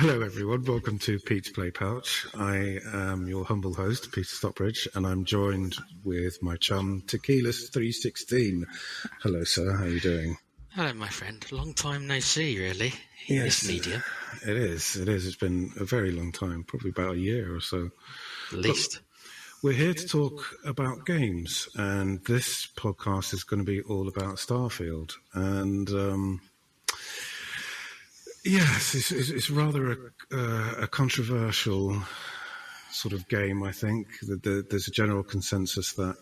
Hello, everyone. Welcome to Pete's Play Pouch. I am your humble host, Peter Stockbridge, and I'm joined with my chum, Tequilas316. Hello, sir. How are you doing? Hello, my friend. Long time no see, really, in Yes, this medium. It is. It's been a very long time, probably about a year or so. At least. But we're here to talk about games, and this podcast is going to be all about Starfield. And yes, it's rather a controversial sort of game, I think. There's a general consensus that,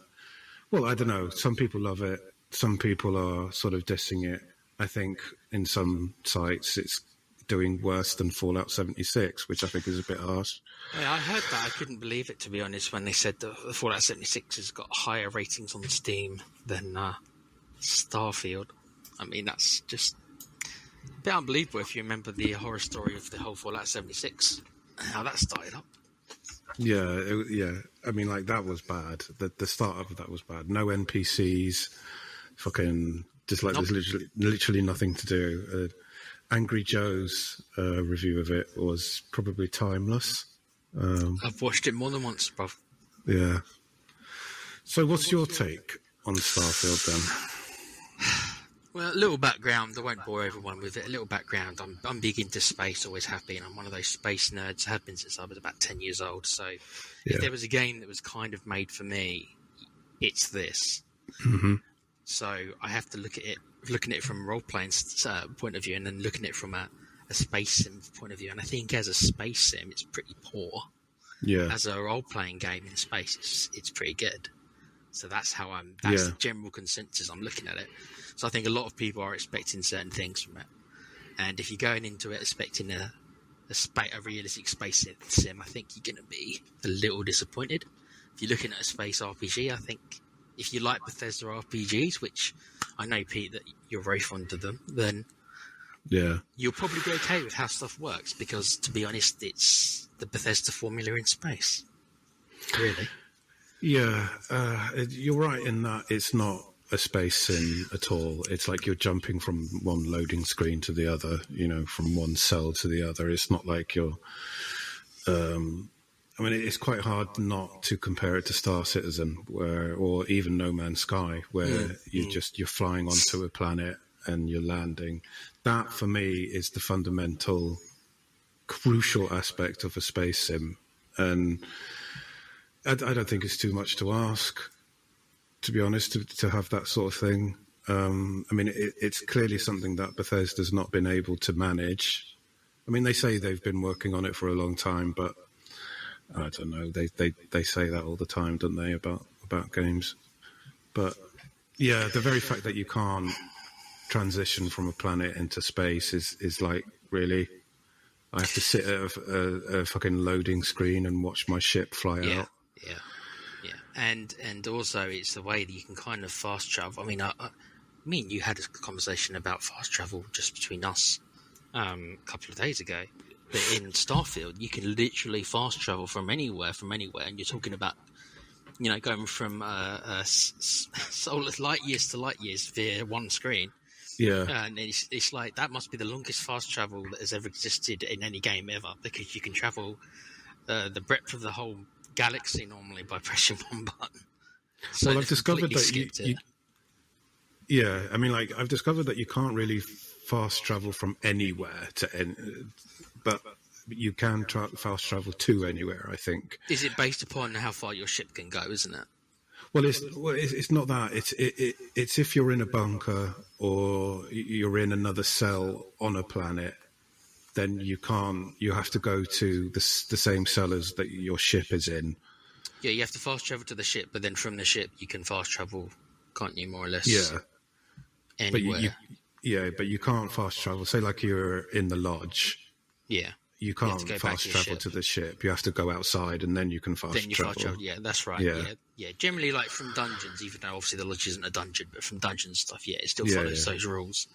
well, I don't know, some people love it, some people are sort of dissing it. I think in some sites it's doing worse than Fallout 76, which I think is a bit harsh. Yeah, I heard that. I couldn't believe it, to be honest, when they said that Fallout 76 has got higher ratings on Steam than Starfield. I mean, that's just a bit unbelievable if you remember the horror story of the whole Fallout 76 and how that started up. Yeah. I mean, like, that was bad. The start of that was bad. No NPCs, fucking, just like there's literally nothing to do. Angry Joe's review of it was probably timeless. I've watched it more than once, bruv. Yeah. So what's your take on Starfield then? Well, a little background. I won't bore everyone with it. A little background. I'm big into space, always have been. I'm one of those space nerds. I have been since I was about 10 years old. So if there was a game that was kind of made for me, it's this. Mm-hmm. So I have to looking at it from a role-playing point of view, and then looking at it from a space sim point of view. And I think as a space sim, it's pretty poor. Yeah. As a role-playing game in space, it's pretty good. So that's the general consensus I'm looking at it. So I think a lot of people are expecting certain things from it. And if you're going into it expecting a realistic space sim, I think you're going to be a little disappointed. If you're looking at a space RPG, I think if you like Bethesda RPGs, which I know, Pete, that you're very fond of them, then you'll probably be okay with how stuff works, because, to be honest, it's the Bethesda formula in space. Really. Yeah, you're right in that it's not a space sim at all. It's like you're jumping from one loading screen to the other, from one cell to the other. It's not like you're... I mean, it's quite hard not to compare it to Star Citizen, or even No Man's Sky, where you're flying onto a planet and you're landing. That, for me, is the fundamental, crucial aspect of a space sim. And I don't think it's too much to ask, to be honest, to have that sort of thing. I mean, it's clearly something that Bethesda's not been able to manage. I mean, they say they've been working on it for a long time, but I don't know. They say that all the time, don't they, about games? But yeah, the very fact that you can't transition from a planet into space is like, really? I have to sit at a fucking loading screen and watch my ship fly out. Yeah. And also it's the way that you can kind of fast travel. I mean, you had a conversation about fast travel just between us a couple of days ago. But in Starfield, you can literally fast travel from anywhere, and you're talking about, going from light years to light years via one screen. Yeah. And it's like, that must be the longest fast travel that has ever existed in any game ever, because you can travel the breadth of the whole galaxy normally by pressing one button. So well, I've discovered that I've discovered that you can't really fast travel from anywhere but you can fast travel to anywhere, I think. Is it based upon how far your ship can go, isn't it? Well, it's not that. It's if you're in a bunker or you're in another cell on a planet, then you can't. You have to go to the same cell as that your ship is in. Yeah, you have to fast travel to the ship, but then from the ship you can fast travel, can't you? More or less. Yeah. Anywhere. But you can't fast travel. Say like you're in the lodge. Yeah. You can't fast travel to the ship. You have to go outside and then you can fast travel. Yeah, that's right. Yeah. Generally, like from dungeons, even though obviously the lodge isn't a dungeon, but from dungeon stuff, it still follows those rules,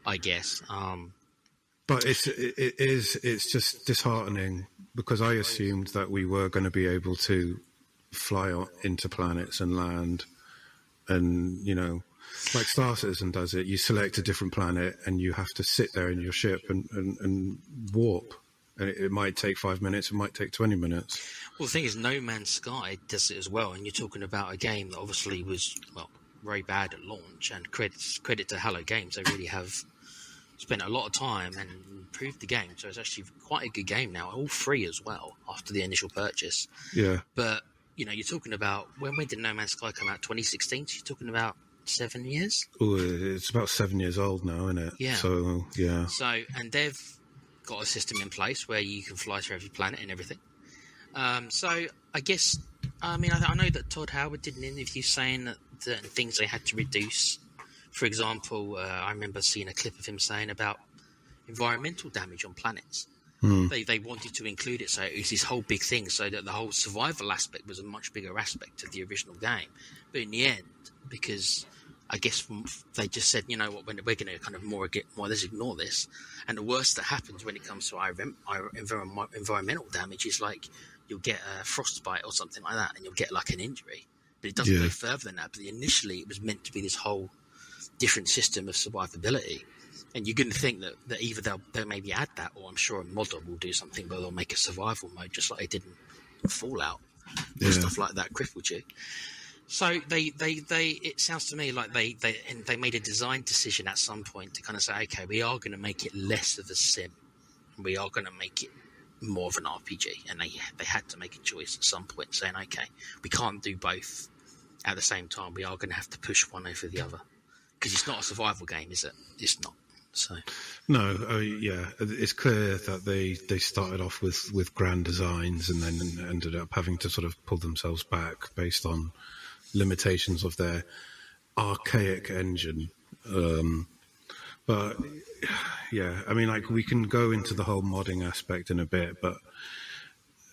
I guess. But it's just disheartening, because I assumed that we were going to be able to fly into planets and land, and like Star Citizen does it. You select a different planet and you have to sit there in your ship and warp. and it might take 5 minutes, it might take 20 minutes. Well, the thing is, No Man's Sky does it as well, and you're talking about a game that obviously was, well, very bad at launch, and credit to Hello Games, they really have spent a lot of time and improved the game, so it's actually quite a good game now, all free as well, after the initial purchase. Yeah. But, you know, you're talking about, when did No Man's Sky come out? 2016, so you're talking about 7 years? Oh, it's about 7 years old now, isn't it? Yeah. So, yeah. So, and they've got a system in place where you can fly to every planet and everything. So, I guess, I mean, I know that Todd Howard did an interview saying that certain things they had to reduce. For example, I remember seeing a clip of him saying about environmental damage on planets. They wanted to include it, so it was this whole big thing, so that the whole survival aspect was a much bigger aspect of the original game. But in the end, because I guess they just said, you know what, we're going to kind of let's ignore this. And the worst that happens when it comes to our environmental damage is like you'll get a frostbite or something like that, and you'll get like an injury. But it doesn't go further than that. But initially, it was meant to be this whole different system of survivability. And you're going to think that either they'll maybe add that, or I'm sure a modder will do something where they'll make a survival mode, just like they did in Fallout. Stuff like that crippled you. So it sounds to me like they made a design decision at some point to kind of say, okay, we are going to make it less of a sim. We are going to make it more of an RPG. And they had to make a choice at some point, saying, okay, we can't do both at the same time. We are going to have to push one over the other. Because it's not a survival game, is it? It's not. So no, it's clear that they started off with grand designs and then ended up having to sort of pull themselves back based on limitations of their archaic engine. But yeah, I mean, like, we can go into the whole modding aspect in a bit, but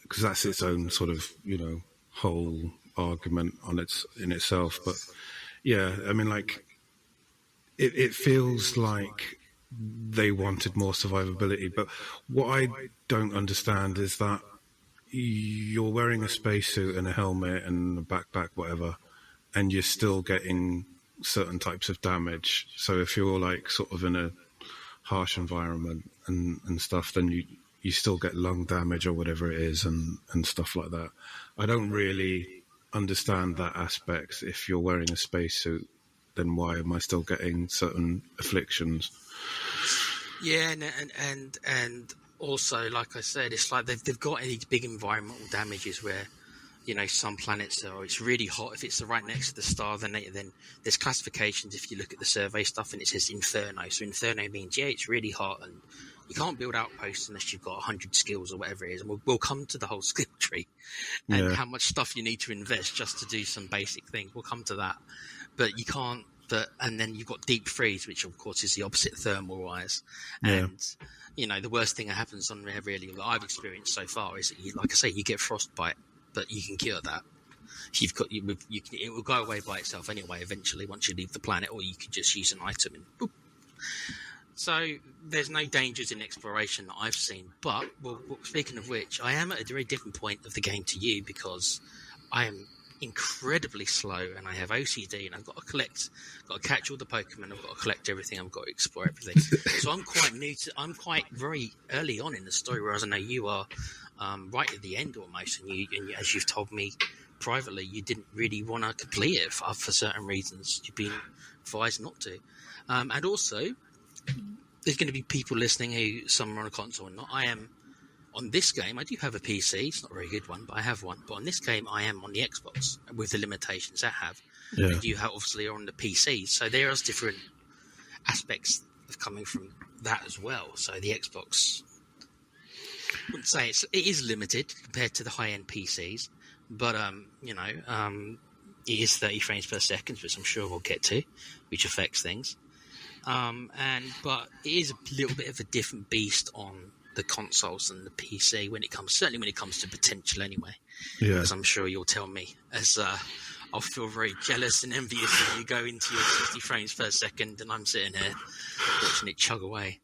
because that's its own sort of, you know, whole argument in itself. But yeah, I mean, like, it feels like they wanted more survivability, but what I don't understand is that you're wearing a spacesuit and a helmet and a backpack, whatever, and you're still getting certain types of damage. So if you're like sort of in a harsh environment and stuff, then you still get lung damage or whatever it is and stuff like that. I don't really understand that aspect. If you're wearing a spacesuit, then why am I still getting certain afflictions? Yeah, and also, like I said, it's like they've got these big environmental damages where, you know, some planets it's really hot. If it's right next to the star, then there's classifications. If you look at the survey stuff, and it says Inferno. So Inferno means, yeah, it's really hot, and you can't build outposts unless you've got 100 skills or whatever it is. And we'll come to the whole skill tree and how much stuff you need to invest just to do some basic things. We'll come to that, but you can't. And then you've got deep freeze, which of course is the opposite thermal-wise. And you know, the worst thing that happens on there, really, that I've experienced so far, is that like I say, you get frostbite, but you can cure that. It will go away by itself anyway. Eventually, once you leave the planet, or you can just use an item and boop. So there's no dangers in exploration that I've seen. But speaking of which, I am at a very different point of the game to you, because I am incredibly slow and I have OCD and I've got to catch all the Pokemon, I've got to collect everything, I've got to explore everything. So I'm quite very early on in the story, whereas I know you are right at the end almost, and you, as you've told me privately, you didn't really want to complete it for certain reasons. You've been advised not to. And also, there's going to be people listening who, some are on a console and not. I am on this game. I do have a PC. It's not a very good one, but I have one. But on this game, I am on the Xbox with the limitations I have. Yeah. And you obviously are on the PC. So there are different aspects of coming from that as well. So the Xbox, I wouldn't say it is limited compared to the high-end PCs, but it is 30 frames per second, which I'm sure we'll get to, which affects things. But it is a little bit of a different beast on the consoles and the PC certainly when it comes to potential anyway. Yeah. As I'm sure you'll tell me, as I'll feel very jealous and envious when you go into your 60 frames per second and I'm sitting here watching it chug away.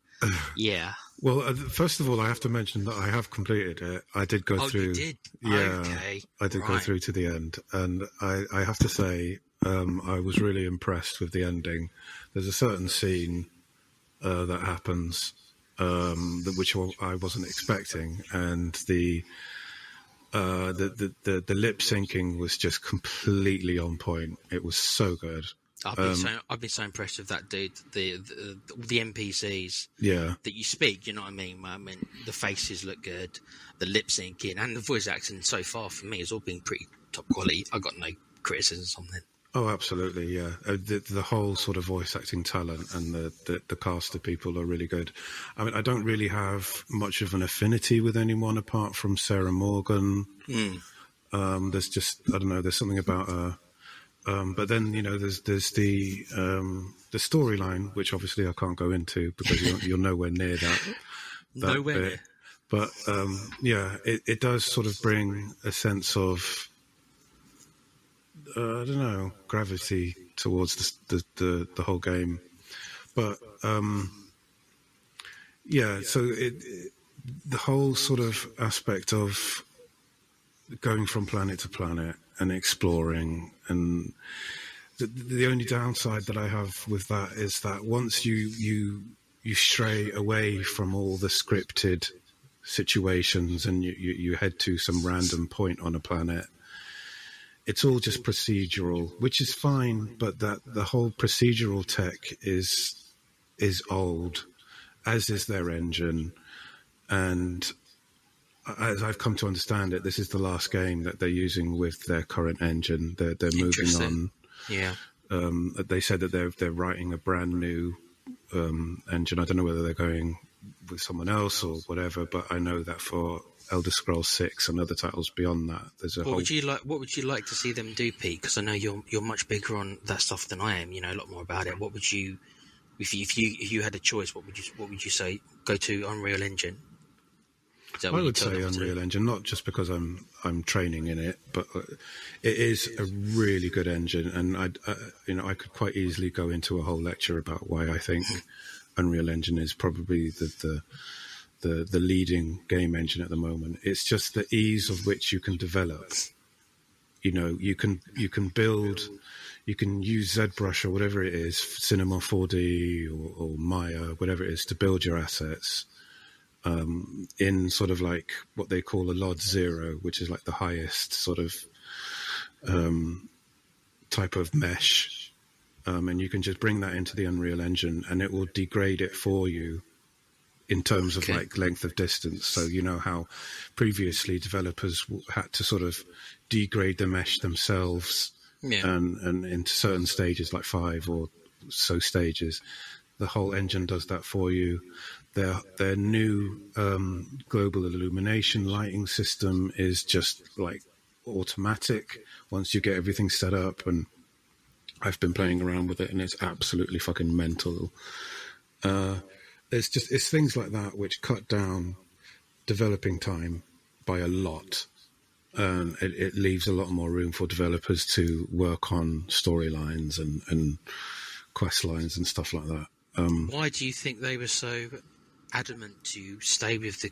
Yeah. Well, first of all, I have to mention that I have completed it. I did go through. You did? Yeah, okay. I did go through to the end, and I have to say, I was really impressed with the ending. There's a certain scene that happens which I wasn't expecting, and the lip syncing was just completely on point. It was so good. I've been so impressed with that dude. The NPCs Yeah, that you speak, you know what I mean? I mean, the faces look good, the lip syncing and the voice acting so far for me has all been pretty top quality. I got no criticisms on them. oh, absolutely, yeah. The whole sort of voice acting talent and the cast of people are really good. I mean, I don't really have much of an affinity with anyone apart from Sarah Morgan. There's just, I don't know, there's something about her. But then, you know, there's the storyline, which obviously I can't go into because you're nowhere near that Nowhere bit. near. But yeah, it does sort of bring a sense of I don't know, gravity towards the whole game. But yeah, so the whole sort of aspect of going from planet to planet and exploring, and the only downside that I have with that is that once you stray away from all the scripted situations and you head to some random point on a planet, it's all just procedural, which is fine, but that the whole procedural tech is old, as is their engine. And as I've come to understand it, this is the last game that they're using with their current engine. They're moving on. Yeah. They said that they're writing a brand new engine. I don't know whether they're going with someone else or whatever, but I know that for Elder Scrolls 6 and other titles beyond that, there's a What would you like to see them do, Pete? Because I know you're much bigger on that stuff than I am. You know a lot more about it. What would you, if you had a choice, what would you say? Go to Unreal Engine. I would say Unreal Engine, not just because I'm training in it, but it is a really good engine, and I could quite easily go into a whole lecture about why I think Unreal Engine is probably the leading game engine at the moment. It's just the ease of which you can develop. You know, you can build, you can use ZBrush or whatever it is, Cinema 4D or Maya, whatever it is, to build your assets. In sort of like what they call a LOD 0, which is like the highest sort of type of mesh. And you can just bring that into the Unreal Engine and it will degrade it for you in terms of like length of distance. So you know how previously developers had to sort of degrade the mesh themselves and into certain stages, like 5 or so stages. The whole engine does that for you. Their new global illumination lighting system is just like automatic once you get everything set up, and I've been playing around with it and it's absolutely fucking mental. It's things like that which cut down developing time by a lot. It leaves a lot more room for developers to work on storylines and quest lines and stuff like that. Why do you think they were so adamant to stay with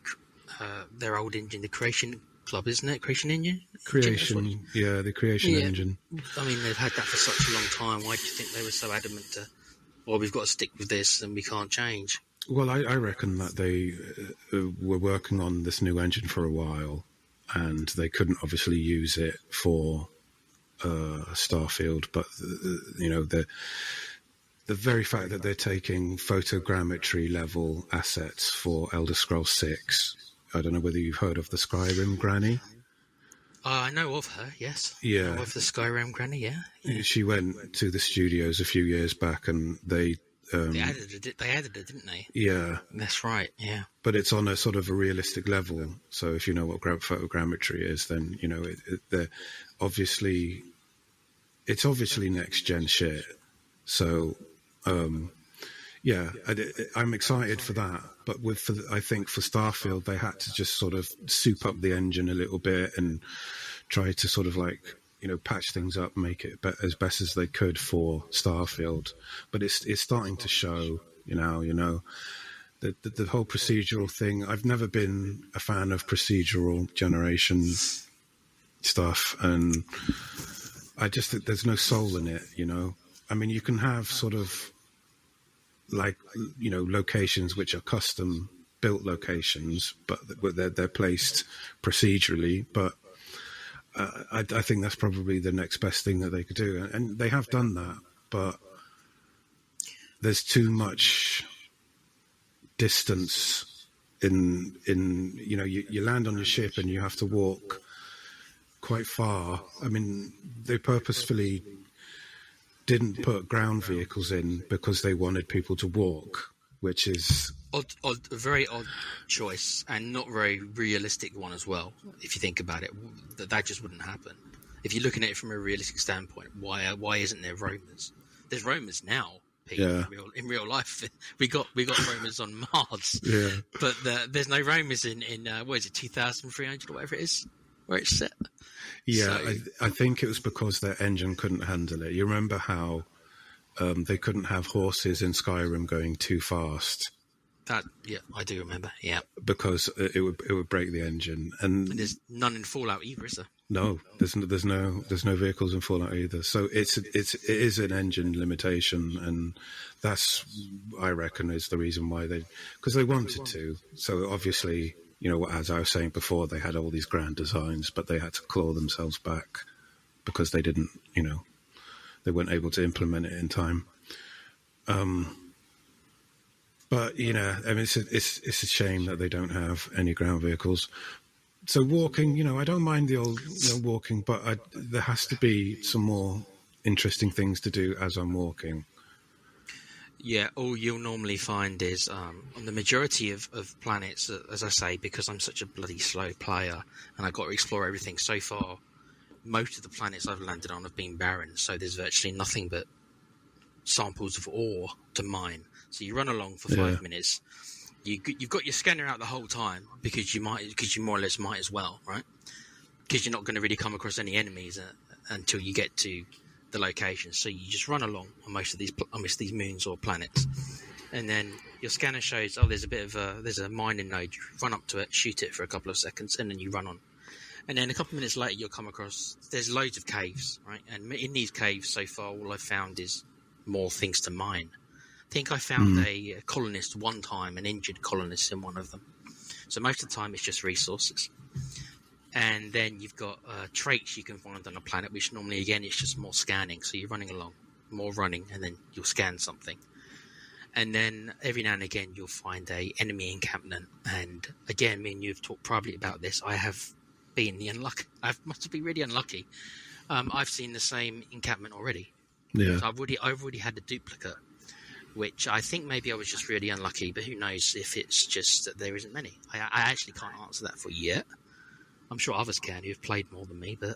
their old engine, the Creation Club, isn't it? Creation Engine? The Creation Engine. I mean, they've had that for such a long time. Why do you think they were so adamant to, well, we've got to stick with this and we can't change? Well, I reckon that they were working on this new engine for a while and they couldn't obviously use it for Starfield, but, you know, the very fact that they're taking photogrammetry level assets for Elder Scrolls 6, I don't know whether you've heard of the Skyrim Granny. I know of her, yes. Yeah. I know of the Skyrim Granny, yeah. She went to the studios a few years back and they added it, didn't they? Yeah. That's right, yeah. But it's on a sort of a realistic level. So if you know what photogrammetry is, then, you know, it's obviously next-gen shit. So... I'm excited for that. But I think for Starfield, they had to just sort of soup up the engine a little bit and try to sort of like, you know, patch things up, make it as best as they could for Starfield. But it's starting to show, you know, the whole procedural thing. I've never been a fan of procedural generation stuff, and I just think there's no soul in it, you know. I mean, you can have sort of like, locations which are custom built locations, but they're placed procedurally. But I think that's probably the next best thing that they could do, and they have done that. But there's too much distance in you land on your ship and you have to walk quite far. I mean, they purposefully didn't put ground vehicles in because they wanted people to walk, which is a very odd choice, and not very realistic one as well. If you think about it, that just wouldn't happen. If you're looking at it from a realistic standpoint, why isn't there roamers? There's roamers now, Pete. Yeah. In real life, we got roamers on Mars. Yeah. But there's no roamers in what is it, 2,300 or whatever it is, where it's set. Yeah, So, I think it was because their engine couldn't handle it. You remember how they couldn't have horses in Skyrim going too fast? yeah, I do remember. Yeah, because it would break the engine. And there's none in Fallout either, is there? No, there's no vehicles in Fallout either. So it is an engine limitation, and that's, I reckon, is the reason why because they wanted to. So obviously, as I was saying before, they had all these grand designs, but they had to claw themselves back because they didn't, they weren't able to implement it in time. But I mean, it's a shame that they don't have any ground vehicles. So walking, I don't mind the old walking, but there has to be some more interesting things to do as I'm walking. Yeah, all you'll normally find is on the majority of planets, as I say, because I'm such a bloody slow player and I've got to explore everything so far, most of the planets I've landed on have been barren, so there's virtually nothing but samples of ore to mine. So you run along for 5 minutes. You've got your scanner out the whole time because you more or less might as well, right? Because you're not going to really come across any enemies until you get to the location. So you just run along on most of these moons or planets, and then your scanner shows, there's a mining node. You run up to it, shoot it for a couple of seconds, and then you run on. And then a couple of minutes later, you'll come across, there's loads of caves, right? And in these caves, so far, all I've found is more things to mine. I think I found a colonist one time, an injured colonist in one of them. So most of the time it's just resources. And then you've got traits you can find on a planet, which normally, again, it's just more scanning. So you're running along, more running, and then you'll scan something. And then every now and again you'll find a enemy encampment. And again, me and you have talked privately about this. I have been I must be really unlucky. I've seen the same encampment already. Yeah. So I've already had a duplicate, which I think maybe I was just really unlucky, but who knows if it's just that there isn't many. I actually can't answer that for you yet. I'm sure others can who've played more than me, but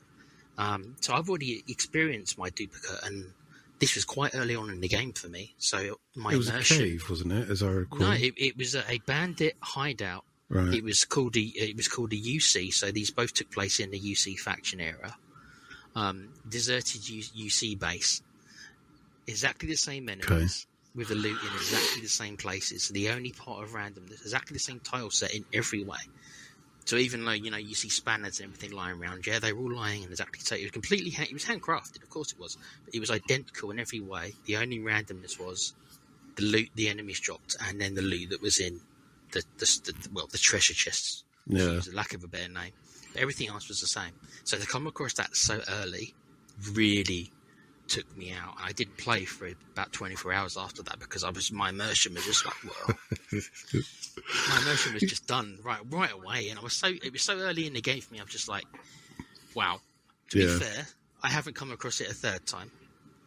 so I've already experienced my duplicate, and this was quite early on in the game for me. So it was a cave, wasn't it? As I recall. No, it was a bandit hideout. Right. It was called the UC. So these both took place in the UC faction era. Deserted UC base, exactly the same enemies. Okay. With the loot in exactly the same places. So the only part of randomness, exactly the same tile set in every way. So even though, you see spanners and everything lying around, they were all lying in exactly the same. It was handcrafted, of course it was. But it was identical in every way. The only randomness was the loot the enemies dropped, and then the loot that was in the treasure chests. Yeah. For lack of a better name. But everything else was the same. So to come across that so early really took me out. I did play for about 24 hours after that because my immersion was just like, well, my immersion was just done right away, and it was so early in the game for me. I'm just like, wow. To be fair, I haven't come across it a third time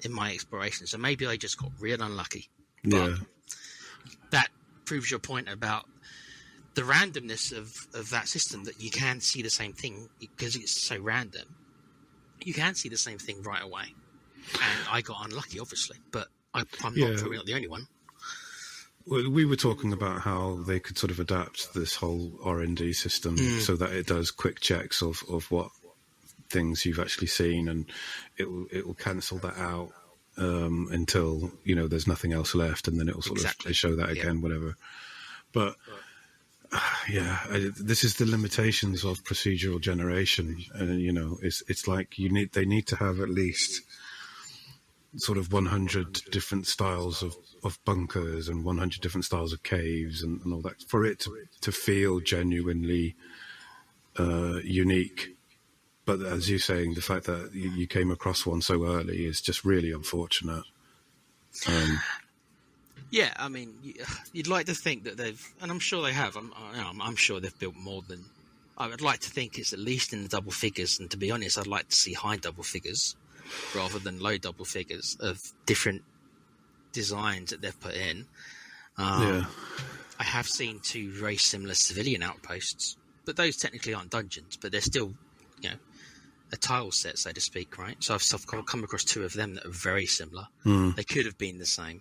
in my exploration, so maybe I just got real unlucky. But that proves your point about the randomness of that system, that you can see the same thing because it's so random. You can see the same thing right away. And I got unlucky, obviously, but I'm probably not the only one. Well, we were talking about how they could sort of adapt this whole R&D system so that it does quick checks of what things you've actually seen, and it will cancel that out until there's nothing else left, and then it will sort of show that again, whatever. But this is the limitations of procedural generation, and it's like they need to have at least sort of 100 different styles of bunkers and 100 different styles of caves and all that, for it to feel genuinely unique. But as you're saying, the fact that you came across one so early is just really unfortunate. Yeah, I mean, you'd like to think that they've, and I'm sure they have. I'm sure they've built more than. I would like to think it's at least in the double figures, and to be honest, I'd like to see high double figures rather than low double figures of different designs that they've put in. I have seen 2 very similar civilian outposts, but those technically aren't dungeons, but they're still, a tile set, so to speak, right? So I've come across 2 of them that are very similar. They could have been the same.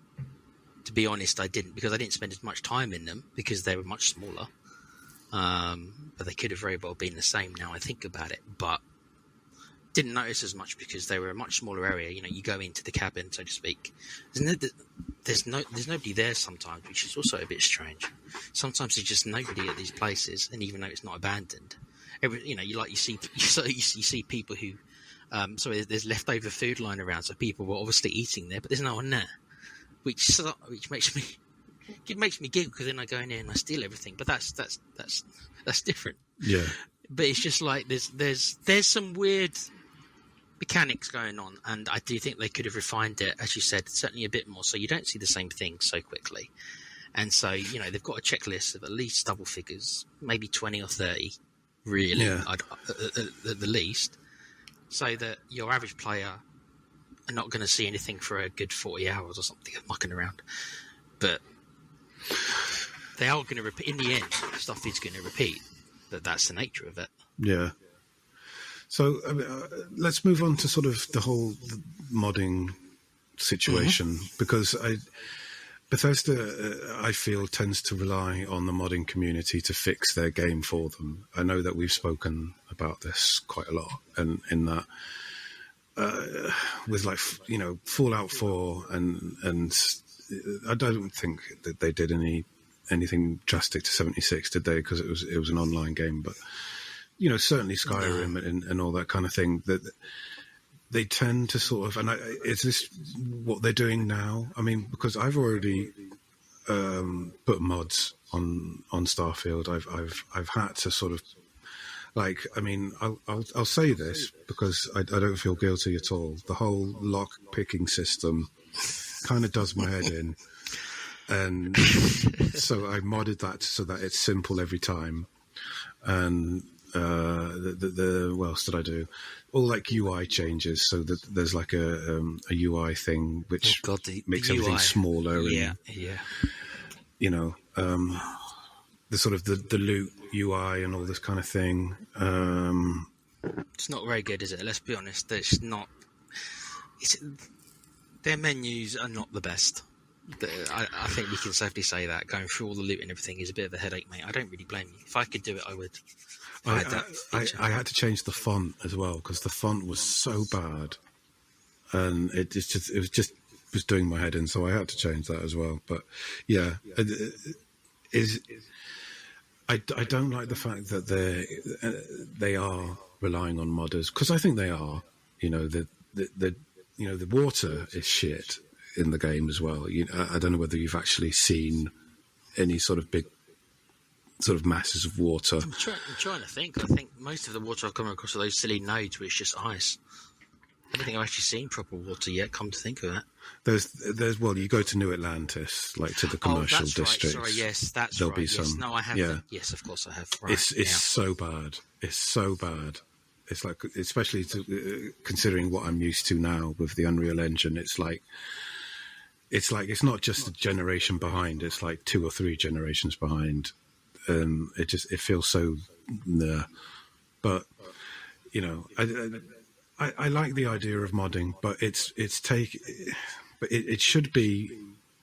To be honest, I didn't, because I didn't spend as much time in them because they were much smaller. But they could have very well been the same now I think about it, but didn't notice as much because they were a much smaller area. You go into the cabin, so to speak. There's nobody there sometimes, which is also a bit strange. Sometimes there's just nobody at these places, and even though it's not abandoned, you see people who, there's leftover food lying around, so people were obviously eating there, but there's no one there, which makes me giggle, because then I go in there and I steal everything. But that's different. Yeah. But it's just like there's some weird mechanics going on, and I do think they could have refined it, as you said, certainly a bit more, so you don't see the same thing so quickly. And so they've got a checklist of at least double figures, maybe 20 or 30, really, at the least, so that your average player are not going to see anything for a good 40 hours or something of mucking around. But they are going to repeat. In the end, stuff is going to repeat. That's the nature of it. Yeah. So let's move on to sort of the whole modding situation, because Bethesda, I feel, tends to rely on the modding community to fix their game for them. I know that we've spoken about this quite a lot, and in that, with Fallout 4, and I don't think that they did anything drastic to 76, did they? Because it was an online game, but certainly Skyrim and all that kind of thing. That they tend to sort of, and is this what they're doing now? I mean, because I've already put mods on Starfield. I've had to sort of, I'll say this because I don't feel guilty at all. The whole lock picking system kind of does my head in. And so I modded that so that it's simple every time. And what else did I do? All UI changes, so that there's a UI thing which makes everything UI smaller. And, the sort of the loot UI and all this kind of thing. It's not very good, is it? Let's be honest. It's not. Their menus are not the best. I think we can safely say that going through all the loot and everything is a bit of a headache, mate. I don't really blame you. If I could do it, I would. I had to change the font as well, because the font was so bad, and it was doing my head in. So I had to change that as well. But yeah, I don't like the fact that they are relying on modders, because I think they are. The water is shit in the game as well. I don't know whether you've actually seen any sort of big sort of masses of water. I'm trying to think. I think most of the water I've come across are those silly nodes where it's just ice. I don't think I've actually seen proper water yet, come to think of that. There's you go to New Atlantis, to the commercial district. Right. Sorry, yes, there'll be some. No, I haven't. Yeah. Yes, of course I have. Right, it's so bad. It's so bad. It's especially considering what I'm used to now with the Unreal Engine. It's not just a generation behind. It's like 2 or 3 generations behind. It feels so. But I like the idea of modding, but it should be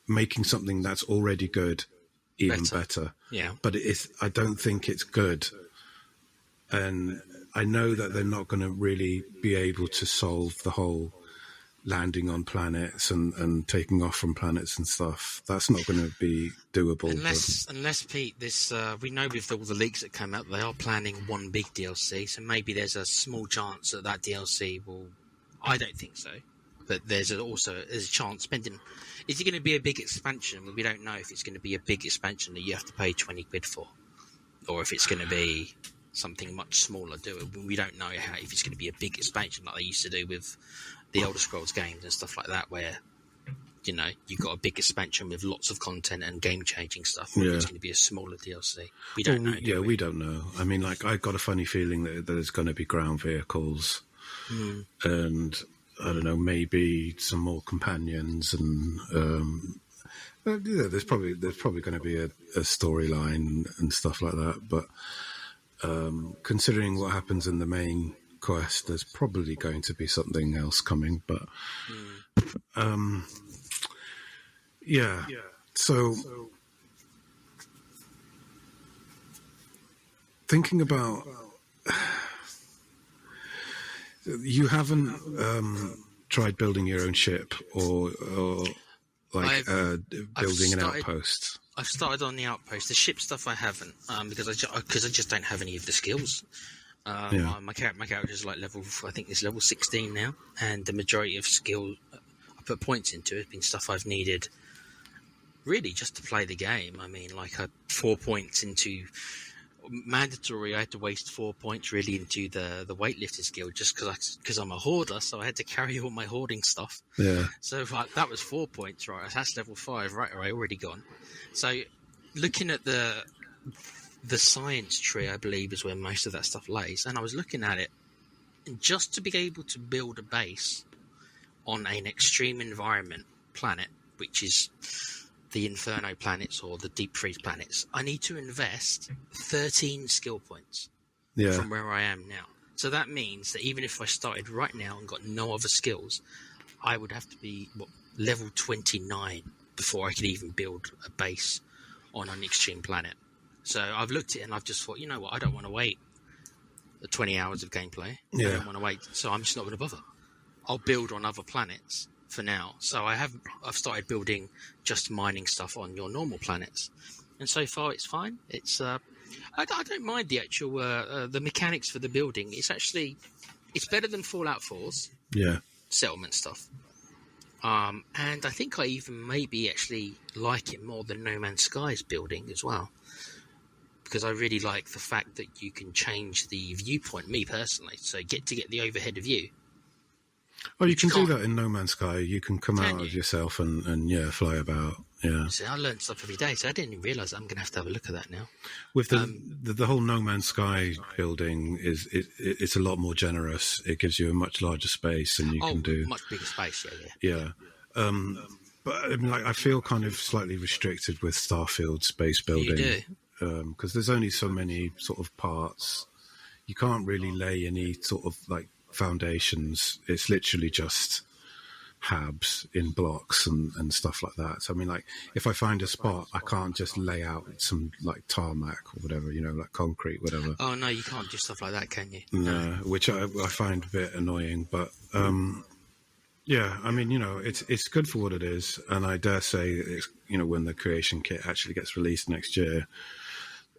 making something that's already good even better. Yeah. But I don't think it's good, and I know that they're not going to really be able to solve the whole landing on planets and taking off from planets and stuff. That's not going to be doable. Unless Pete, we know with all the leaks that came out, they are planning one big DLC, so maybe there's a small chance that DLC will. I don't think so. but there's a chance. Depending, is it going to be a big expansion? We don't know if it's going to be a big expansion that you have to pay 20 quid for, or if it's going to be something much smaller. We don't know if it's going to be a big expansion like they used to do with the Elder Scrolls games and stuff like that, where you've got a big expansion with lots of content and game-changing stuff. Or if it's going to be a smaller DLC. We don't know. Yeah, we don't know. I mean, like, I got a funny feeling that there's going to be ground vehicles, and I don't know, maybe some more companions, and there's probably going to be a storyline and stuff like that. But considering what happens in the main quest, there's probably going to be something else coming. But yeah. So thinking about, you haven't tried building your own ship or like building an outpost. I've started on the outpost. The ship stuff I haven't, because I just don't have any of the skills. My character is like I think it's level 16 now, and the majority of skill I put points into has been stuff I've needed really just to play the game. I mean, like 4 points into mandatory. I had to waste 4 points really into the weightlifting skill just because I'm a hoarder, so I had to carry all my hoarding stuff. Yeah. So that was 4 points, right? That's level 5, right? All right, already gone. So looking at the science tree, I believe, is where most of that stuff lays, and I was looking at it, and just to be able to build a base on an extreme environment planet, which is the Inferno planets or the Deep Freeze planets, I need to invest 13 skill points from where I am now. So that means that even if I started right now and got no other skills, I would have to be level 29 before I could even build a base on an extreme planet. So I've looked at it and I've just thought, you know what, I don't want to wait the 20 hours of gameplay. I don't want to wait, so I'm just not going to bother. I'll build on other planets for now. So I've started building just mining stuff on your normal planets, and so far it's fine. It's I don't mind the actual the mechanics for the building. It's better than Fallout 4's settlement stuff, and I think I even maybe actually like it more than No Man's Sky's building as well, because I really like the fact that you can change the viewpoint, me personally, so get the overhead view. Oh, you can do that in No Man's Sky. You can come out of yourself and fly about. Yeah. See, I learn stuff every day, so I didn't even realise I'm going to have a look at that now. With the whole No Man's Sky building it's a lot more generous. It gives you a much larger space, and you can do much bigger space. Yeah. But I mean, like, I feel kind of slightly restricted with Starfield space building. You do. Because there's only so many sort of parts. You can't really lay any sort of like foundations. It's literally just habs in blocks and stuff like that. So I mean, like, if I find a spot, I can't just lay out some like tarmac or whatever, like concrete, whatever. Oh no, you can't do stuff like that, can you? No, which I find a bit annoying. But yeah, I mean, it's good for what it is, and I dare say it's, when the creation kit actually gets released next year,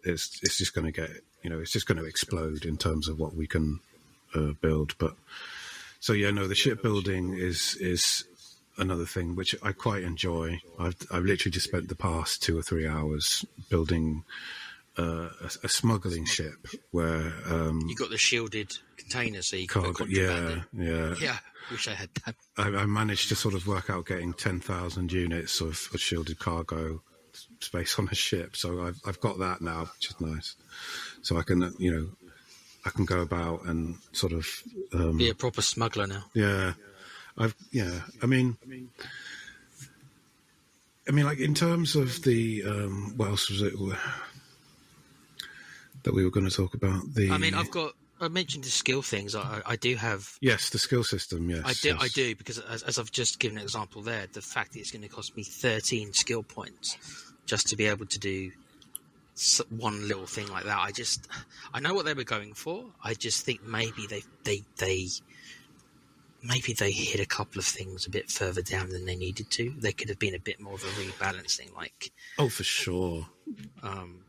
it's just going to get, it's just going to explode in terms of what we can build. But so the shipbuilding is another thing which I quite enjoy. I've literally just spent the past 2 or 3 hours building a smuggling ship where you got the shielded container, so you can put contraband in. Yeah. Wish I had that. I managed to sort of work out getting 10,000 units of shielded cargo space on a ship, so I've got that now, which is nice. So I can I can go about and sort of be a proper smuggler now. Yeah, I mean, like, in terms of the what else was it that we were going to talk about? I mentioned the skill things. I do have. Yes, the skill system. Yes, I do because as I've just given an example there, the fact that it's going to cost me 13 skill points just to be able to do one little thing like that. I know what they were going for. I just think maybe they maybe they hit a couple of things a bit further down than they needed to. There could have been a bit more of a rebalancing, like for sure.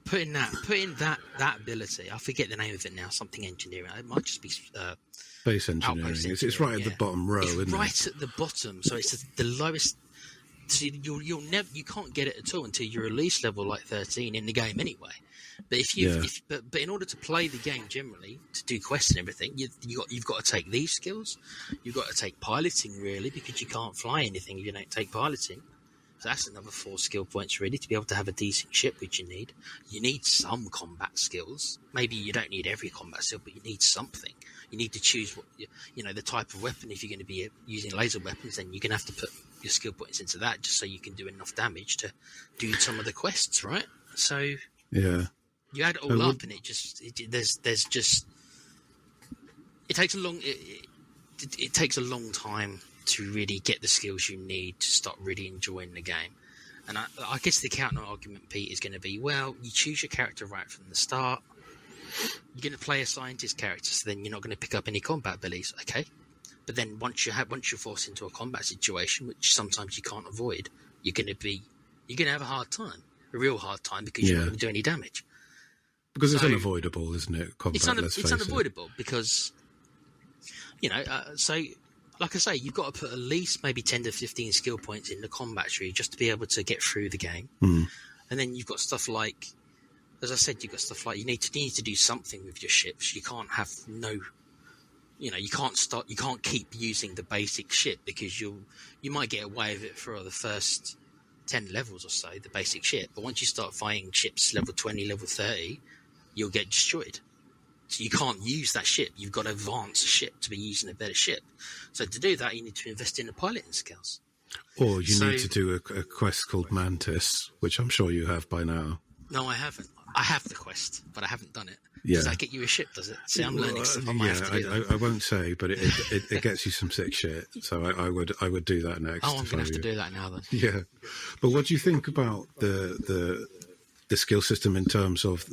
putting that ability. I forget the name of it now. Something engineering. It might just be Base engineering. It's right at the bottom row, isn't it? Right at the bottom. So it's the lowest. So you can't get it at all until you're at least level like 13 in the game anyway. But but in order to play the game generally, to do quests and everything, you've got to take these skills. You've got to take piloting really, because you can't fly anything if you don't take piloting. So that's another 4 skill points really to be able to have a decent ship, which you need. You need some combat skills. Maybe you don't need every combat skill, but you need something. You need to choose what the type of weapon. If you're going to be using laser weapons, then you're going to have to put your skill points into that just so you can do enough damage to do some of the quests, right? So yeah, you add it all up, and it takes a long time to really get the skills you need to start really enjoying the game. And I guess the counter argument, Pete, is going to be, well, you choose your character right from the start. You're going to play a scientist character, so then you're not going to pick up any combat abilities, okay? But then once you're forced into a combat situation, which sometimes you can't avoid, you're going to have a hard time, a real hard time, because you're not going to do any damage. Because it's unavoidable, isn't it? Combat, it's unavoidable because, so like I say, you've got to put at least maybe 10 to 15 skill points in the combat tree just to be able to get through the game. Mm. And then you've got stuff like, as I said, you've got stuff like you need to do something with your ships. You can't have you can't keep using the basic ship, because you might get away with it for the first 10 levels or so, the basic ship. But once you start fighting ships level 20, level 30, you'll get destroyed. So you can't use that ship. You've got to advance a ship to be using a better ship. So to do that, you need to invest in the piloting skills. Or you need to do a quest called Mantis, which I'm sure you have by now. No, I haven't. I have the quest, but I haven't done it. Yeah. Does that get you a ship, does it? See, I'm learning stuff. I won't say, but it gets you some sick shit. So I would do that next. Oh, I'm going to have to do that now then. Yeah. But what do you think about the skill system in terms of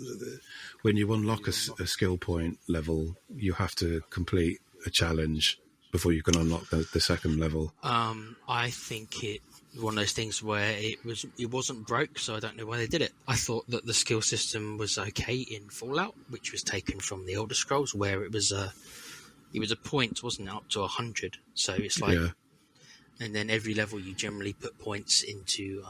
when you unlock a skill point level, you have to complete a challenge before you can unlock the second level? I think it one of those things where it wasn't broke, so I don't know why they did it. I thought that the skill system was okay in Fallout, which was taken from the Elder Scrolls, where it was a point, wasn't it, up to 100? So it's like, and then every level you generally put points into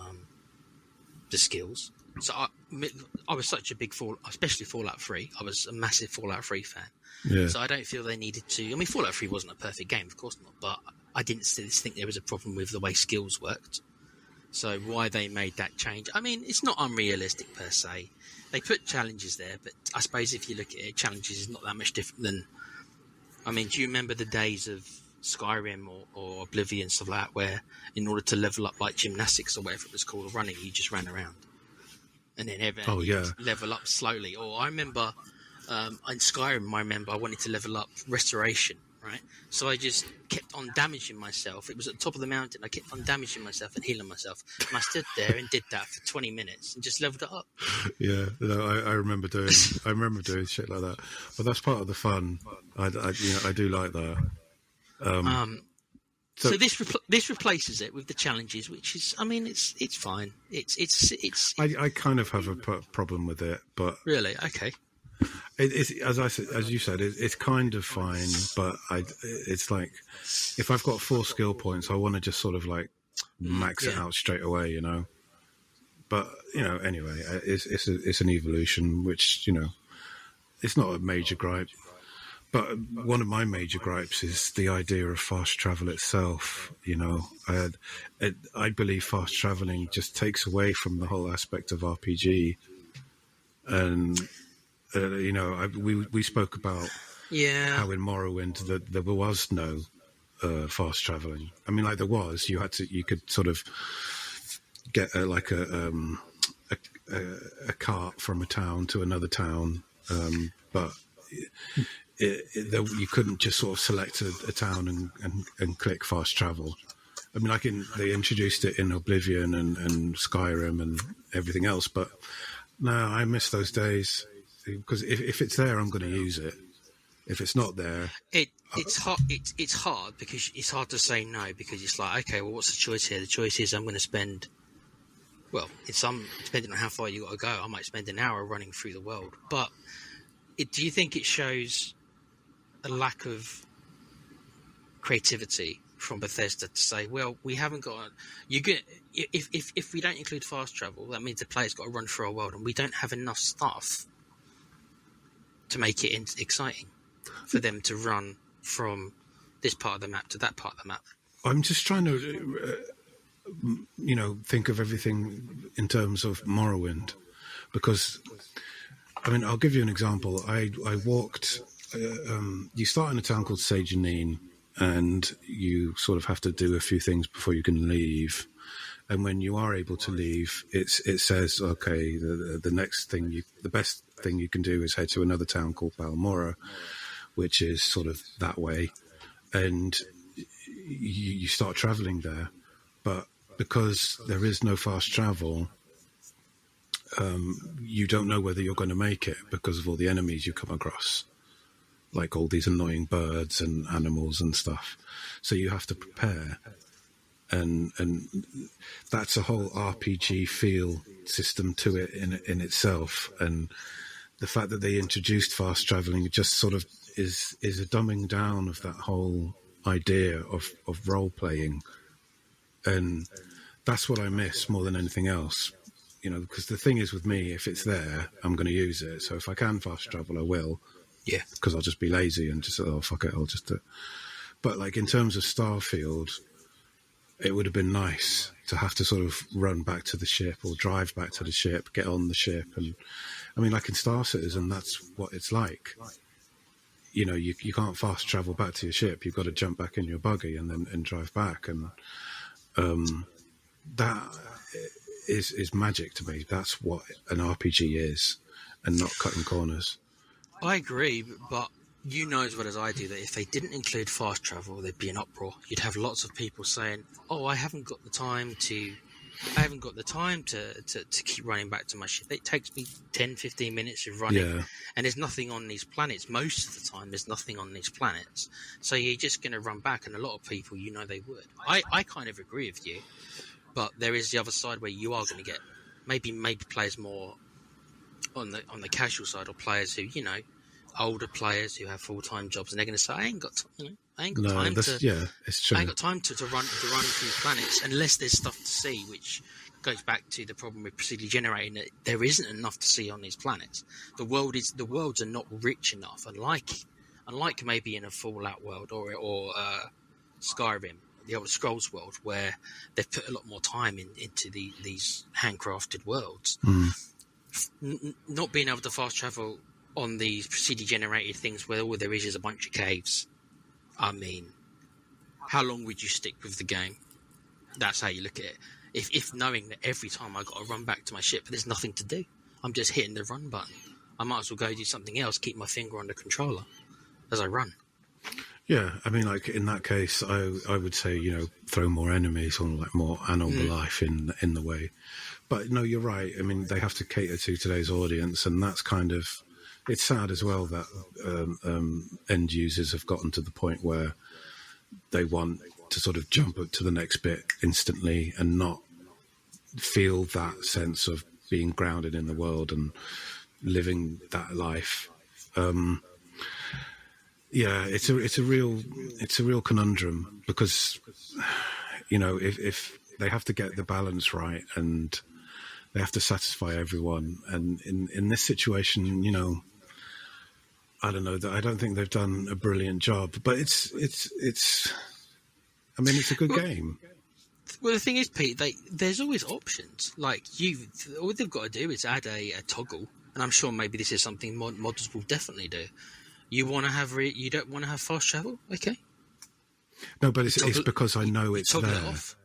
the skills. So I was such a big especially Fallout 3. I was a massive Fallout 3 fan. Yeah. So I don't feel they needed to. I mean, Fallout 3 wasn't a perfect game, of course not, but I didn't think there was a problem with the way skills worked. So why they made that change? I mean, it's not unrealistic per se. They put challenges there, but I suppose if you look at it, challenges is not that much different than. I mean, do you remember the days of Skyrim or Oblivion, stuff like that, where in order to level up like gymnastics or whatever it was called, or running, you just ran around, and then level up slowly. Or I remember in Skyrim, I wanted to level up restoration, right? So I just kept on damaging myself. It was at the top of the mountain. I kept on damaging myself and healing myself. And I stood there and did that for 20 minutes and just leveled it up. Yeah, no, I remember doing shit like that. But that's part of the fun. I do like that. So this replaces it with the challenges, which is, I mean, it's fine. It's. I kind of have a problem with it, but really, okay. It's as you said, it's kind of fine, but it's like if I've got 4 skill points, I want to just sort of like max it out straight away, you know. But anyway, it's an evolution, which it's not a major gripe. But one of my major gripes is the idea of fast travel itself. I believe fast traveling just takes away from the whole aspect of RPG, and. We spoke about how in Morrowind that there was no fast traveling. I mean, like there was. You could sort of get a cart from a town to another town, but you couldn't just sort of select a town and click fast travel. I mean, they introduced it in Oblivion and Skyrim and everything else, but no, I miss those days. Because if it's there, I'm going to use it. If it's not there, it's hard. It's hard because it's hard to say no, because it's like, okay, well, what's the choice here? The choice is I'm going to spend. Well, depending on how far you got to go, I might spend an hour running through the world. But do you think it shows a lack of creativity from Bethesda to say, well, we haven't got if we don't include fast travel, that means the player's got to run through our world, and we don't have enough stuff to make it exciting for them to run from this part of the map to that part of the map. I'm just trying to think of everything in terms of Morrowind, because I mean, I'll give you an example. I walked you start in a town called Sajanine, and you sort of have to do a few things before you can leave. And when you are able to leave, it says, okay, the next thing the best thing you can do is head to another town called Balmora, which is sort of that way. And you start traveling there. But because there is no fast travel, you don't know whether you're going to make it because of all the enemies you come across, like all these annoying birds and animals and stuff. So you have to prepare. And that's a whole RPG feel system to it in itself. And the fact that they introduced fast traveling just sort of is a dumbing down of that whole idea of role playing. And that's what I miss more than anything else. Because the thing is with me, if it's there, I'm going to use it. So if I can fast travel, I will. Yeah. Because I'll just be lazy and just, oh, fuck it, I'll just do it. But like in terms of Starfield, it would have been nice to have to sort of run back to the ship or drive back to the ship, get on the ship. And I mean, like in Star Citizen, that's what it's like. You can't fast travel back to your ship. You've got to jump back in your buggy and drive back. And that is magic to me. That's what an RPG is, and not cutting corners. I agree, but you know as well as I do that if they didn't include fast travel, there'd be an uproar. You'd have lots of people saying, "Oh, I haven't got the time to keep running back to my ship. It takes me 10, 15 minutes of running, and there's nothing on these planets. Most of the time, there's nothing on these planets. So you're just going to run back." And a lot of people, they would. I kind of agree with you, but there is the other side where you are going to get maybe players more on the casual side, or players who older players who have full-time jobs, and they're going to say, I ain't got time it's true. I ain't got time to run through planets unless there's stuff to see, which goes back to the problem with procedurally generating, that there isn't enough to see on these planets. The worlds are not rich enough, unlike maybe in a Fallout world or Skyrim, the Elder Scrolls world, where they've put a lot more time into these handcrafted worlds. Not being able to fast travel on these procedurally generated things where all there is a bunch of caves. I mean, how long would you stick with the game? That's how you look at it. If knowing that every time I got to run back to my ship, there's nothing to do. I'm just hitting the run button. I might as well go do something else, keep my finger on the controller as I run. Yeah, I mean, like in that case, I would say, throw more enemies on, like more animal life in the way. But no, you're right. I mean, they have to cater to today's audience, and that's kind of... It's sad as well that end users have gotten to the point where they want to sort of jump up to the next bit instantly and not feel that sense of being grounded in the world and living that life. It's a real conundrum, because if they have to get the balance right and they have to satisfy everyone, and in this situation, I don't know. I don't think they've done a brilliant job, but it's. I mean, it's a good game. Well, the thing is, Pete, there's always options. Like all they've got to do is add a toggle, and I'm sure maybe this is something modders will definitely do. You want to have you don't want to have fast travel, okay? No, but it's because I know it's there. It off.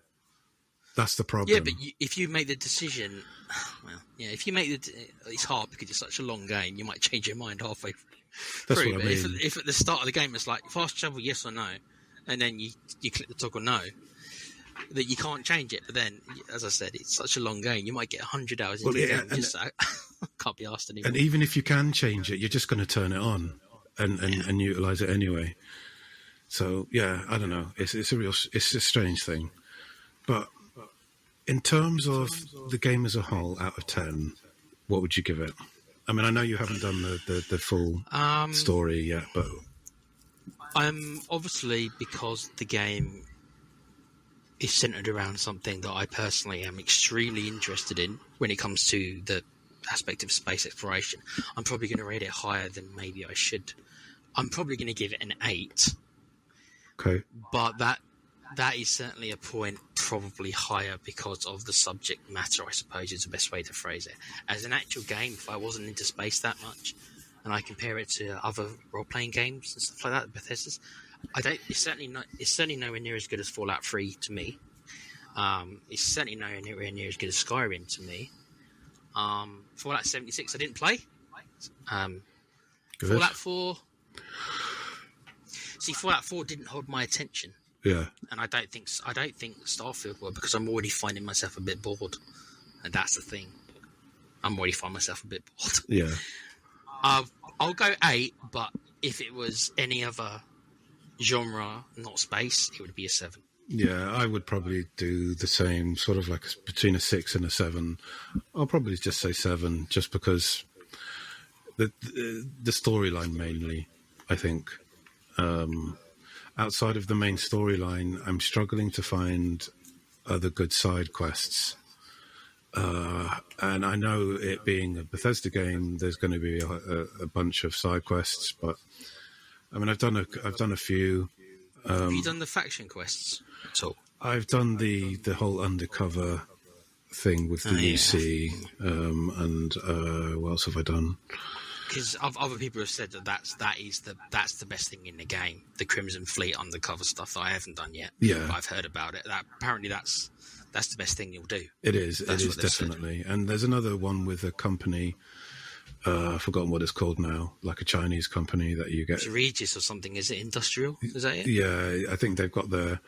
That's the problem. Yeah, but if you make the decision, if you make it's hard because it's such a long game. You might change your mind halfway through. That's what I mean. If at the start of the game it's like fast travel, yes or no, and then you click the toggle no, that you can't change it. But then, as I said, it's such a long game. You might get 100 hours into the game. I can't be asked anymore. And even if you can change it, you're just going to turn it on. and utilize it anyway. So yeah, I don't know. It's a strange thing. But in terms of the game as a whole, out of 10, what would you give it? I mean, I know you haven't done the full story yet, but I'm obviously, because the game is centered around something that I personally am extremely interested in when it comes to the aspect of space exploration, I'm probably going to rate it higher than maybe I should. I'm probably going to give it an 8. okay. But that is certainly a point probably higher because of the subject matter, I suppose is the best way to phrase it. As an actual game, if I wasn't into space that much, and I compare it to other role-playing games and stuff like that, Bethesda's, it's certainly nowhere near as good as Fallout 3 to me. It's certainly nowhere near as good as Skyrim to me. Fallout 76 I didn't play. Fallout 4... See, Fallout 4 didn't hold my attention. Yeah. And I don't think Starfield will, because I'm already finding myself a bit bored. And that's the thing. I'm already finding myself a bit bored. Yeah. I'll go 8, but if it was any other genre, not space, it would be a 7. Yeah, I would probably do the same, sort of like between a 6 and a 7. I'll probably just say 7, just because the storyline mainly, I think. Outside of the main storyline, I'm struggling to find other good side quests. And I know it being a Bethesda game, there's going to be a bunch of side quests, but I mean, I've done a few. Have you done the faction quests at all? I've done the whole undercover thing with the UC, and what else have I done? Because other people have said that's the best thing in the game, the Crimson Fleet undercover stuff that I haven't done yet. Yeah, but I've heard about it. Apparently that's the best thing you'll do. It is definitely. And there's another one with a company. I've forgotten what it's called now, like a Chinese company that you get. It's Regis or something. Is it Industrial? Is that it? Yeah, I think they've got their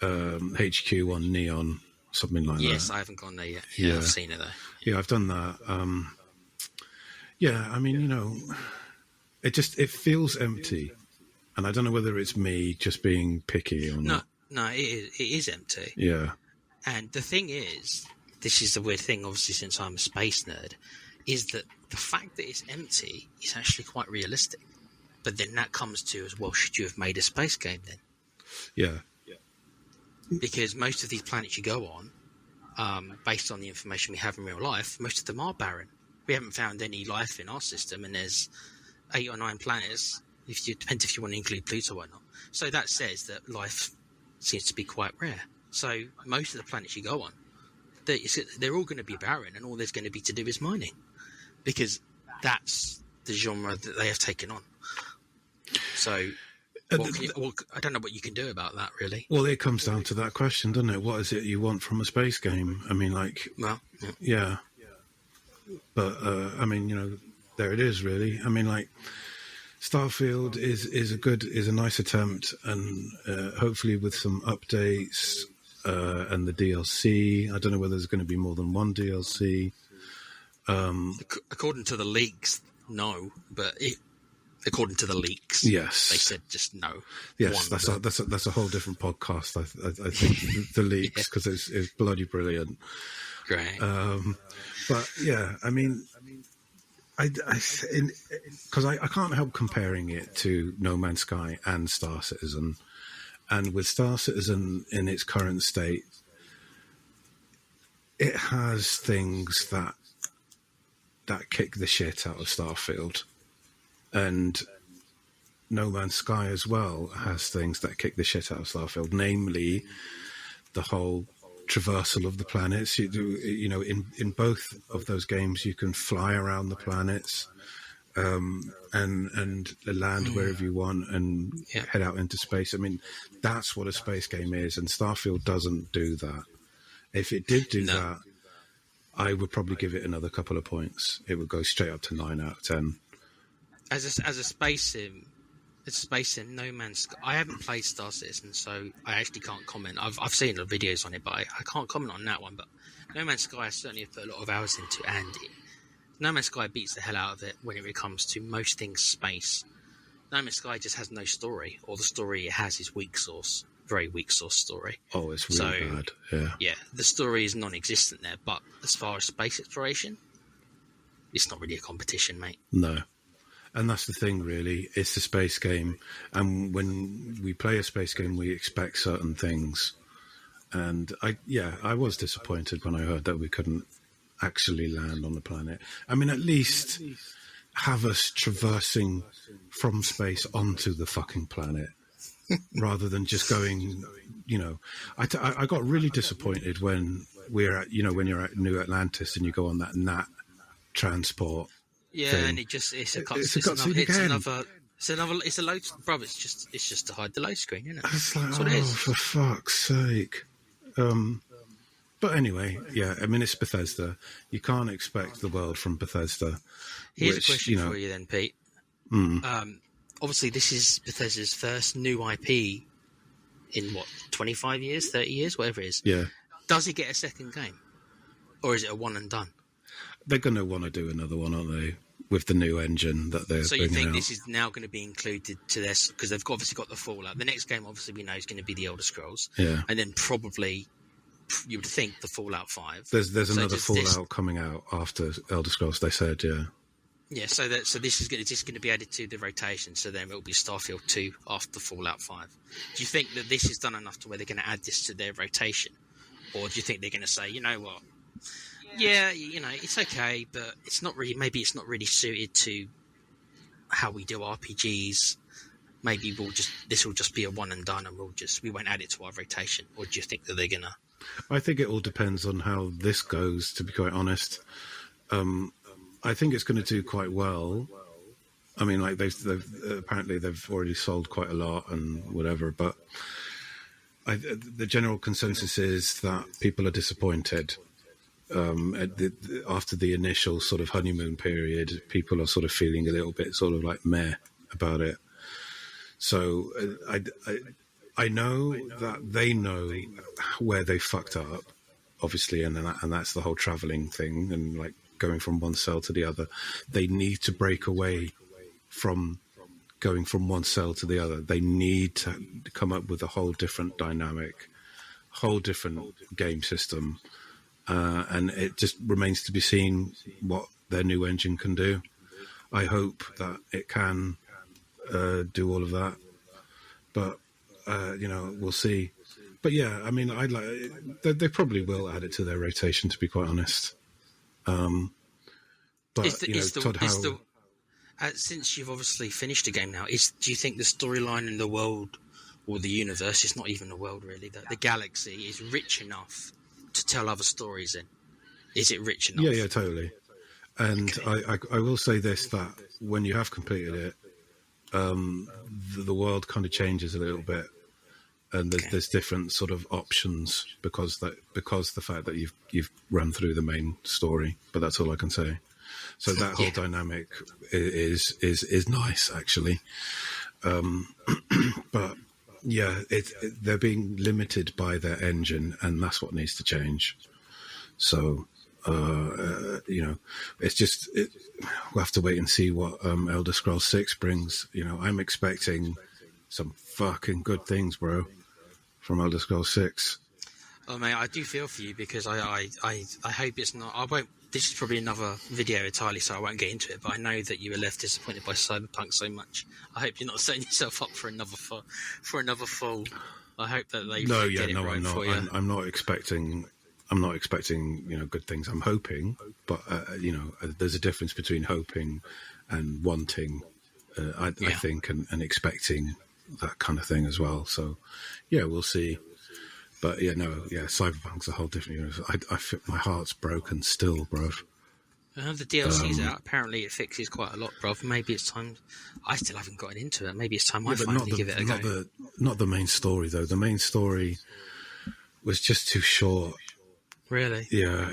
HQ on Neon, something like that. Yes, I haven't gone there yet. Yeah, I've seen it though. Yeah, I've done that. Yeah, I mean, it feels empty, and I don't know whether it's me just being picky or not. No, it is empty. Yeah. And the thing is, this is the weird thing, obviously, since I'm a space nerd, is that the fact that it's empty is actually quite realistic. But then that comes to as well, should you have made a space game then? Yeah. Because most of these planets you go on, based on the information we have in real life, most of them are barren. We haven't found any life in our system, and there's 8 or 9 planets. Depends if you want to include Pluto or not. So that says that life seems to be quite rare. So most of the planets you go on, they're all going to be barren, and all there's going to be to do is mining, because that's the genre that they have taken on. So I don't know what you can do about that, really. Well, it comes down to that question, doesn't it? What is it you want from a space game? I mean, yeah. But I mean, there it is, really. I mean, like, Starfield is a nice attempt, and hopefully with some updates and the DLC. I don't know whether there's going to be more than one DLC. According to the leaks, no. But according to the leaks, yes, they said just no. Yes, that's a whole different podcast. I think the leaks, because it's bloody brilliant. Great. But yeah, I mean, because I can't help comparing it to No Man's Sky and Star Citizen, and with Star Citizen in its current state, it has things that kick the shit out of Starfield, and No Man's Sky as well has things that kick the shit out of Starfield, namely the whole traversal of the planets. In both of those games you can fly around the planets and land wherever you want and head out into space. I mean, that's what a space game is, and Starfield doesn't do that. If it did do that, I would probably give it another couple of points. It would go straight up to 9 out of 10. As a space sim, No Man's Sky. I haven't played Star Citizen, so I actually can't comment. I've seen the videos on it, but I can't comment on that one. But No Man's Sky, I certainly have put a lot of hours into, and No Man's Sky beats the hell out of it when it comes to most things space. No Man's Sky just has no story, or the story it has is weak source, very weak source story. Oh, it's really bad. Yeah, the story is non-existent there. But as far as space exploration, it's not really a competition, mate. No. And that's the thing, really. It's a space game. And when we play a space game, we expect certain things. And I was disappointed when I heard that we couldn't actually land on the planet. I mean, at least have us traversing from space onto the fucking planet rather than just going, I got really disappointed when when you're at New Atlantis and you go on that Nat transport. Yeah, thing. and it's a load, bro. It's just to hide the load screen, isn't it? It's like, That's what it is. for fuck's sake. But anyway, yeah, I mean, it's Bethesda. You can't expect the world from Bethesda. Here's a question for you then, Pete. Obviously, this is Bethesda's first new IP in, 25 years, 30 years, whatever it is. Yeah. Does he get a second game? Or is it a one and done? They're going to want to do another one, aren't they? With the new engine that they're So bringing you think out. this is now going to be included to this? Because they've obviously got the Fallout. The next game, obviously, we know is going to be the Elder Scrolls. Yeah. And then probably, you would think, the Fallout 5. There's another Fallout coming out after Elder Scrolls, they said, yeah. Yeah, so this is just going to be added to the rotation. So then it'll be Starfield 2 after Fallout 5. Do you think that this is done enough to where they're going to add this to their rotation? Or do you think they're going to say, you know what? Yeah, it's okay, but it's not really. Maybe it's not really suited to how we do RPGs. Maybe this will just be a one and done, and we won't add it to our rotation. Or do you think that they're gonna? I think it all depends on how this goes. To be quite honest, I think it's going to do quite well. I mean, like they've apparently they've already sold quite a lot and whatever, but the general consensus is that people are disappointed. After the initial sort of honeymoon period, people are sort of feeling a little bit sort of like meh about it. So I know that they know where they fucked up, obviously, and that's the whole traveling thing and like going from one cell to the other. They need to break away from going from one cell to the other. They need to come up with a whole different dynamic, whole different game system. And it just remains to be seen what their new engine can do. I hope that it can do all of that, but we'll see. But yeah, I mean, they probably will add it to their rotation, to be quite honest. Since you've obviously finished the game now, do you think the storyline in the world or the universe, it's not even the world really, the galaxy is rich enough to tell other stories in? Is it rich enough? Yeah, totally. And okay. I will say this, that when you have completed it, the world kind of changes a little bit, and there's different sort of options because the fact that you've run through the main story. But that's all I can say. So that whole dynamic is nice, actually. But yeah, they're being limited by their engine, and that's what needs to change. So, it's just we'll have to wait and see what Elder Scrolls 6 brings. I'm expecting some fucking good things, bro, from Elder Scrolls 6. Oh mate, I do feel for you because I hope it's not. I won't. This is probably another video entirely, so I won't get into it. But I know that you were left disappointed by Cyberpunk so much. I hope you're not setting yourself up for another fall. I hope that they get it right I'm not. for you. I'm not expecting. Good things. I'm hoping, but there's a difference between hoping and wanting. I think, and expecting that kind of thing as well. So, yeah, we'll see. But Cyberpunk's a whole different universe. I feel my heart's broken still, bro. The DLC's out. Apparently, it fixes quite a lot, bro. Maybe it's time. I still haven't gotten into it. Maybe it's time I finally give it a go. Not the main story though. The main story was just too short. Really? Yeah.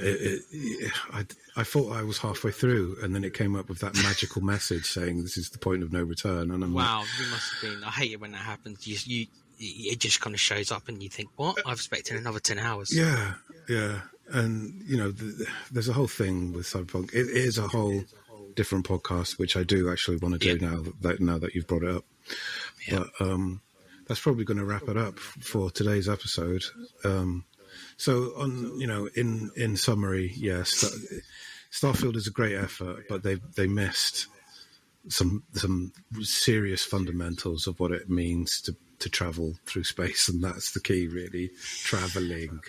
I thought I was halfway through, and then it came up with that magical message saying this is the point of no return. And I'm wow, you must have been. I hate it when that happens. It just kind of shows up and you think, what? I was expecting another 10 hours. Yeah. And, there's a whole thing with Cyberpunk. It is a whole different podcast, which I do actually want to do now that you've brought it up. But that's probably going to wrap it up for today's episode. So in summary, yes, Starfield is a great effort, but they missed some serious fundamentals of what it means to travel through space, and that's the key, really. Traveling.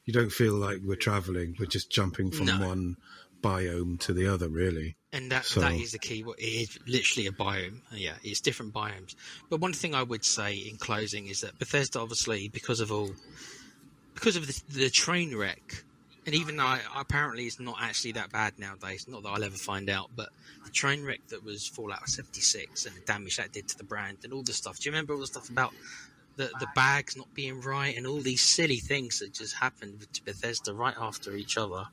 You don't feel like we're traveling; we're just jumping from one biome to the other, really. And that is the key. It is literally a biome. Yeah, it's different biomes. But one thing I would say in closing is that Bethesda, obviously, because of the train wreck, and even though apparently it's not actually that bad nowadays, not that I'll ever find out, but the train wreck that was Fallout 76 and the damage that did to the brand and all the stuff. Do you remember all the stuff about the bags not being right and all these silly things that just happened to Bethesda right after each other?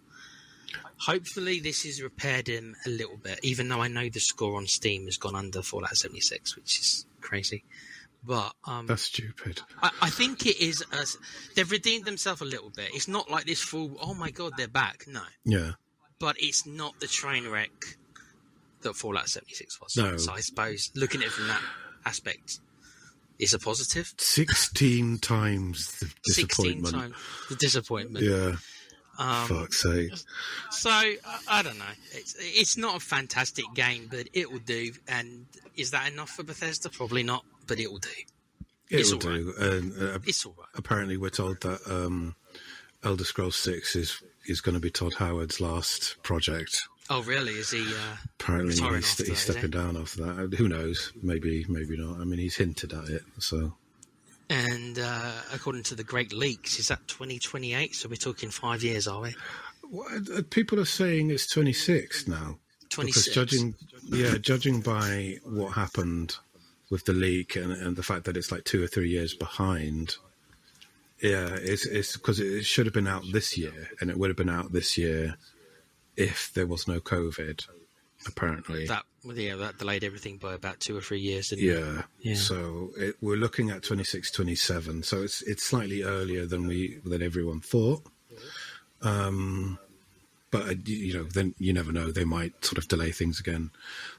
Hopefully this has repaired him a little bit, even though I know the score on Steam has gone under Fallout 76, which is crazy. But that's stupid. I think it is. They've redeemed themselves a little bit. It's not like this full, oh my god, they're back. No. Yeah. But it's not the train wreck that Fallout 76 was. No. So I suppose looking at it from that aspect, it's a positive. 16 times the disappointment. 16 times the disappointment. Yeah. Fuck's sake. So I don't know. It's not a fantastic game, but it will do. And is that enough for Bethesda? Probably not, but it will do. It will do. And it's all right. Apparently, we're told that Elder Scrolls 6 is going to be Todd Howard's last project. Oh, really? Is he? Apparently, he's stepping down after that. Who knows? Maybe not. I mean, he's hinted at it. So. And according to the Great Leaks, is that 2028? So we're talking 5 years, are we? Well, people are saying it's 26 now. 26. Because judging by what happened with the leak and the fact that it's like 2 or 3 years behind. Yeah, it's because it should have been out this year, and it would have been out this year if there was no COVID. Apparently, that delayed everything by about 2 or 3 years. Didn't it? Yeah. So we're looking at 26, 27. So it's slightly earlier than everyone thought. But then you never know. They might sort of delay things again.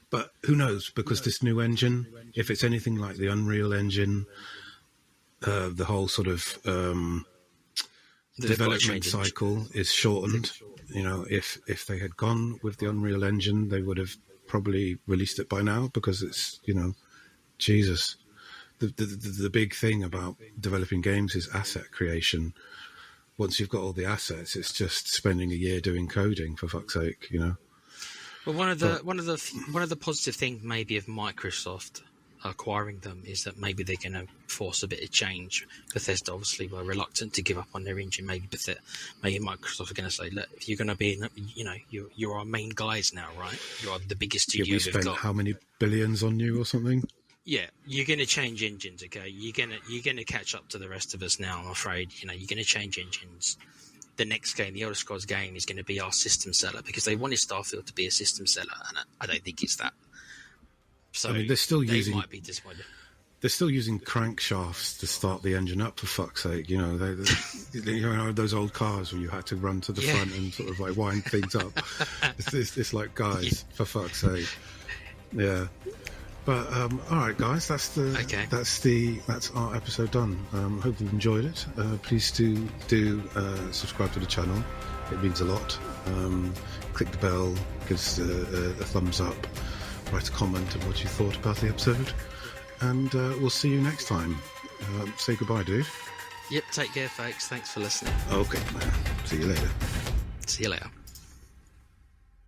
But who knows? Because this new engine, if it's anything like the Unreal Engine, the whole sort of development cycle is shortened. If they had gone with the Unreal Engine, they would have probably released it by now, because it's, Jesus. The big thing about developing games is asset creation. Once you've got all the assets, it's just spending a year doing coding, for fuck's sake, Well, one of the positive things maybe of Microsoft acquiring them is that maybe they're going to force a bit of change. Bethesda obviously were reluctant to give up on their engine. Maybe Microsoft are going to say, look, if you're going to be, you're our main guys now, right? You are the biggest studio we spent how many billions on you or something? Yeah, you're going to change engines, okay? You're going to catch up to the rest of us now, I'm afraid. You're going to change engines. The next game, the Elder Scrolls game, is going to be our system seller, because they wanted Starfield to be a system seller, and I don't think it's that. So they might be disappointed. They're still using crankshafts to start the engine up, for fuck's sake. Those old cars where you had to run to the front and sort of like wind things up. It's like, guys, for fuck's sake. Yeah. But all right, guys, that's our episode done. Hope you've enjoyed it. Please do subscribe to the channel. It means a lot. Click the bell, give us a thumbs up, write a comment of what you thought about the episode, and we'll see you next time. Say goodbye, dude. Yep, take care, folks. Thanks for listening. Okay, man. See you later. See you later.